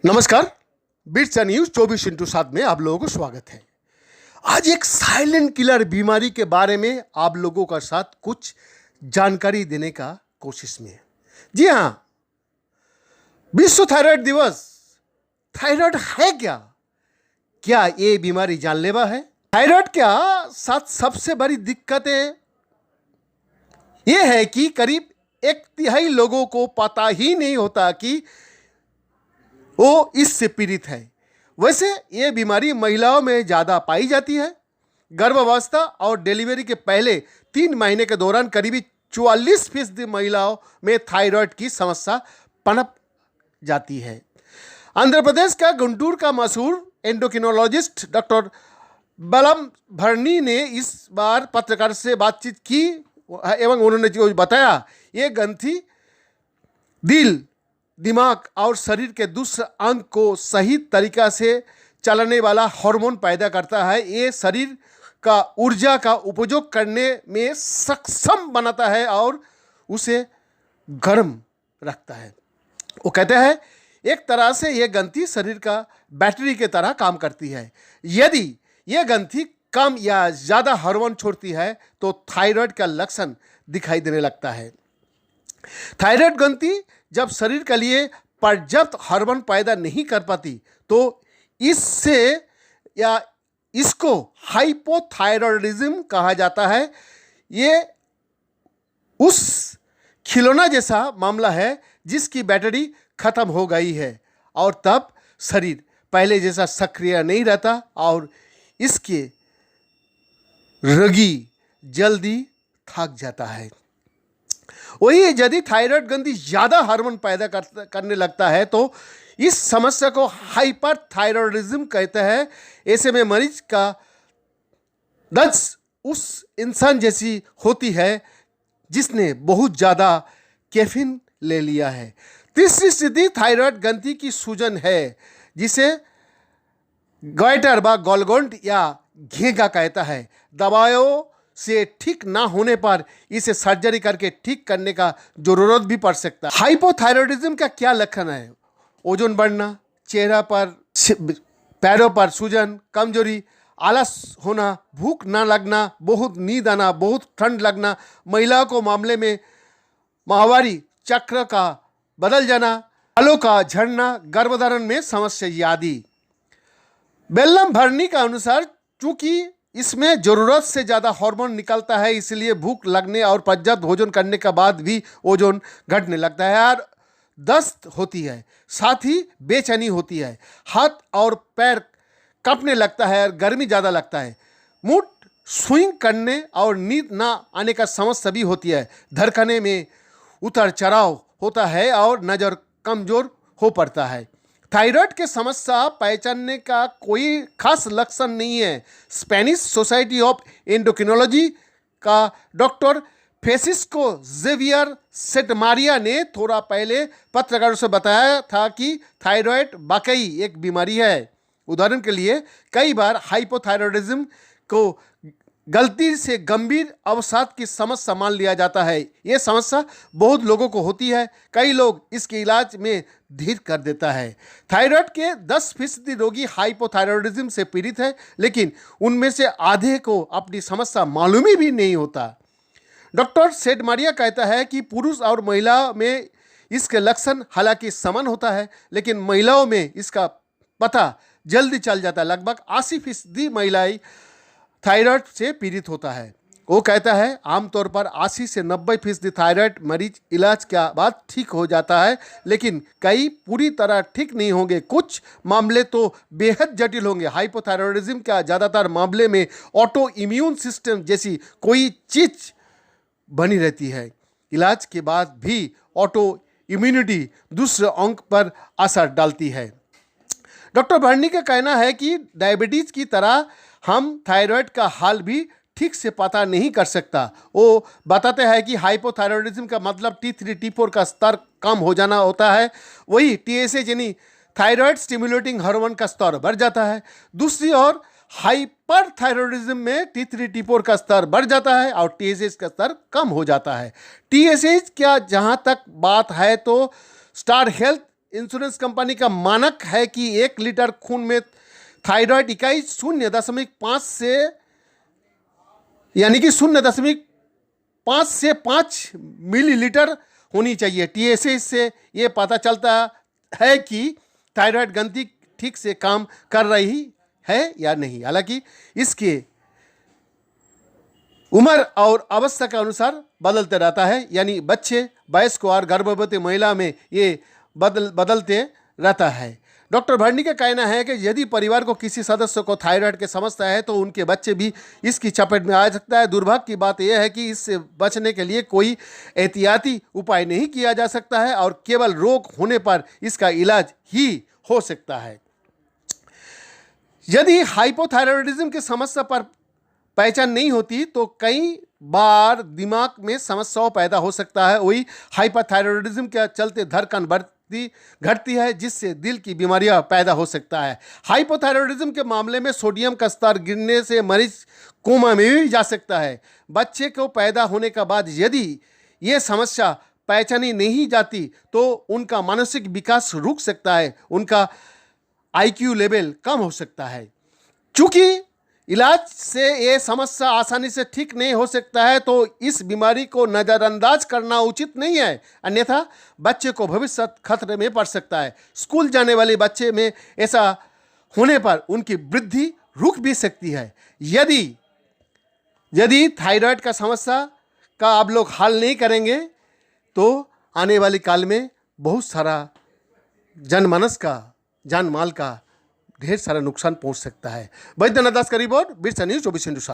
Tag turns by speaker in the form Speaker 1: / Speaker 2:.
Speaker 1: नमस्कार, bits news 24x7 में आप लोगों को स्वागत है। आज एक साइलेंट किलर बीमारी के बारे में आप लोगों का साथ कुछ जानकारी देने का कोशिश में है। जी हाँ, विश्व थायराइड दिवस। थायराइड है क्या? क्या ये बीमारी जानलेवा है? थायराइड क्या साथ सबसे बड़ी दिक्कतें ये है कि करीब 1/3 लोगों को पता ही नहीं होता कि वो इससे पीड़ित है। वैसे ये बीमारी महिलाओं में ज़्यादा पाई जाती है। गर्भावस्था और डिलीवरी के पहले 3 महीने के दौरान करीब 44% महिलाओं में थायराइड की समस्या पनप जाती है। आंध्र प्रदेश का गुंटूर का मशहूर एंडोक्रिनोलॉजिस्ट डॉक्टर बलम भरनी ने इस बार पत्रकार से बातचीत की एवं उन्होंने जो बताया, ये ग्रंथि दिल, दिमाग और शरीर के दूसरे अंग को सही तरीका से चलाने वाला हार्मोन पैदा करता है। ये शरीर का ऊर्जा का उपयोग करने में सक्षम बनाता है और उसे गर्म रखता है। वो कहते हैं एक तरह से ये ग्रंथि शरीर का बैटरी की तरह काम करती है। यदि ये ग्रंथि कम या ज़्यादा हार्मोन छोड़ती है तो थायराइड का लक्षण दिखाई देने लगता है। थायराइड ग्रंथि जब शरीर के लिए पर्याप्त हार्मोन पैदा नहीं कर पाती तो इससे या इसको हाइपोथायरॉयडिज्म कहा जाता है। ये उस खिलौना जैसा मामला है जिसकी बैटरी खत्म हो गई है और तब शरीर पहले जैसा सक्रिय नहीं रहता और इसके रोगी जल्दी थक जाता है। वही यदि थायराइड ग्रंथि ज़्यादा हार्मोन पैदा करने लगता है तो इस समस्या को हाइपरथायरॉयडिज्म कहते हैं। ऐसे में मरीज का दर्द उस इंसान जैसी होती है जिसने बहुत ज़्यादा कैफीन ले लिया है। तीसरी स्थिति थायराइड ग्रंथि की सूजन है, जिसे गॉइटर व गोलगोल्ड या घेंगा कहता है। दवाओं से ठीक ना होने पर इसे सर्जरी करके ठीक करने का जरूरत भी पड़ सकता है। हाइपोथायरॉयडिज्म का क्या लक्षण है? ओजन बढ़ना, चेहरा पर, पैरों पर सूजन, कमजोरी, आलस होना, भूख ना लगना, बहुत नींद आना, बहुत ठंड लगना, महिलाओं को मामले में माहवारी चक्र का बदल जाना, बालों का झड़ना, गर्भधारण में समस्या आदि। बेल्लम भरनी का अनुसार चूंकि इसमें ज़रूरत से ज़्यादा हार्मोन निकलता है, इसलिए भूख लगने और पर्याप्त भोजन करने के बाद भी ओजन घटने लगता है और दस्त होती है। साथ ही बेचैनी होती है, हाथ और पैर कांपने लगता है और गर्मी ज़्यादा लगता है। मूड स्विंग करने और नींद ना आने का समस्या भी होती है। धड़कने में उतार चढ़ाव होता है और नज़र कमज़ोर हो पड़ता है। थायराइड के समस्या पहचानने का कोई खास लक्षण नहीं है। स्पेनिश सोसाइटी ऑफ एंडोक्रिनोलॉजी का डॉक्टर फ्रांसिस्को जेवियर सेटमारिया ने थोड़ा पहले पत्रकारों से बताया था कि थायराइड वाकई एक बीमारी है। उदाहरण के लिए कई बार हाइपोथायरॉयडिज्म को गलती से गंभीर अवसाद की समस्या मान लिया जाता है। ये समस्या बहुत लोगों को होती है। कई लोग इसके इलाज में धीर कर देता है। थायराइड के 10% रोगी हाइपोथायरॉयडिज्म से पीड़ित है, लेकिन उनमें से आधे को अपनी समस्या मालूम ही नहीं होता। डॉक्टर सेडमारिया कहता है कि पुरुष और महिला में इसके लक्षण हालांकि समान होता है, लेकिन महिलाओं में इसका पता जल्दी चल जाता है। लगभग 80% महिलाएं थायराइड से पीड़ित होता है। वो कहता है आमतौर पर 80 से 90% थायराइड मरीज इलाज के बाद ठीक हो जाता है, लेकिन कई पूरी तरह ठीक नहीं होंगे। कुछ मामले तो बेहद जटिल होंगे। हाइपोथायरॉयडिज्म का ज़्यादातर मामले में ऑटो इम्यून सिस्टम जैसी कोई चीज़ बनी रहती है। इलाज के बाद भी ऑटो इम्यूनिटी दूसरे अंग पर असर डालती है। डॉक्टर भरनी का कहना है कि डायबिटीज़ की तरह हम थायराइड का हाल भी ठीक से पता नहीं कर सकता। वो बताते हैं कि हाइपोथायरॉयडिज्म का मतलब T3 T4 का स्तर कम हो जाना होता है। वही TSH यानी थायराइड स्टिमुलेटिंग हार्मोन का स्तर बढ़ जाता है। दूसरी ओर हाइपरथायरॉयडिज्म में T3 T4 का स्तर बढ़ जाता है और TSH का स्तर कम हो जाता है। TSH क्या जहां तक बात है तो स्टार हेल्थ इंश्योरेंस कंपनी का मानक है कि 1 लीटर खून में थायराइड इकाई 0.5 से यानी कि 0.5 से 5 मिलीलीटर होनी चाहिए। TSH से ये पता चलता है कि थायराइड ग्रंथि ठीक से काम कर रही है या नहीं। हालांकि इसके उम्र और अवस्था के अनुसार बदलते रहता है, यानी बच्चे, वयस्क और गर्भवती महिला में ये बदलते रहता है। डॉक्टर भरनी का कहना है कि यदि परिवार को किसी सदस्य को थायराइड की समस्या है तो उनके बच्चे भी इसकी चपेट में आ सकता है। दुर्भाग्य की बात यह है कि इससे बचने के लिए कोई एहतियाती उपाय नहीं किया जा सकता है और केवल रोग होने पर इसका इलाज ही हो सकता है। यदि हाइपोथायरॉयडिज्म की समस्या पर पहचान नहीं होती तो कई बार दिमाग में समस्याओं पैदा हो सकता है। वही हाइपरथायरॉयडिज्म के चलते धड़कन घटती है, जिससे दिल की बीमारियां पैदा हो सकता है। हाइपोथायरॉयडिज्म के मामले में सोडियम का स्तर गिरने से मरीज कोमा में भी जा सकता है। बच्चे को पैदा होने के बाद यदि ये समस्या पहचानी नहीं जाती तो उनका मानसिक विकास रुक सकता है, उनका IQ लेवल कम हो सकता है। चूंकि इलाज से ये समस्या आसानी से ठीक नहीं हो सकता है तो इस बीमारी को नज़रअंदाज करना उचित नहीं है, अन्यथा बच्चे को भविष्य खतरे में पड़ सकता है। स्कूल जाने वाले बच्चे में ऐसा होने पर उनकी वृद्धि रुक भी सकती है। यदि थायराइड का समस्या का आप लोग हल नहीं करेंगे तो आने वाले काल में बहुत सारा जनमानस का, जान माल का ढेर सारा नुकसान पहुंच सकता है। वैद्यनाथ दास का रिपोर्ट, बिरसा न्यूज़ 24 इंटू 7।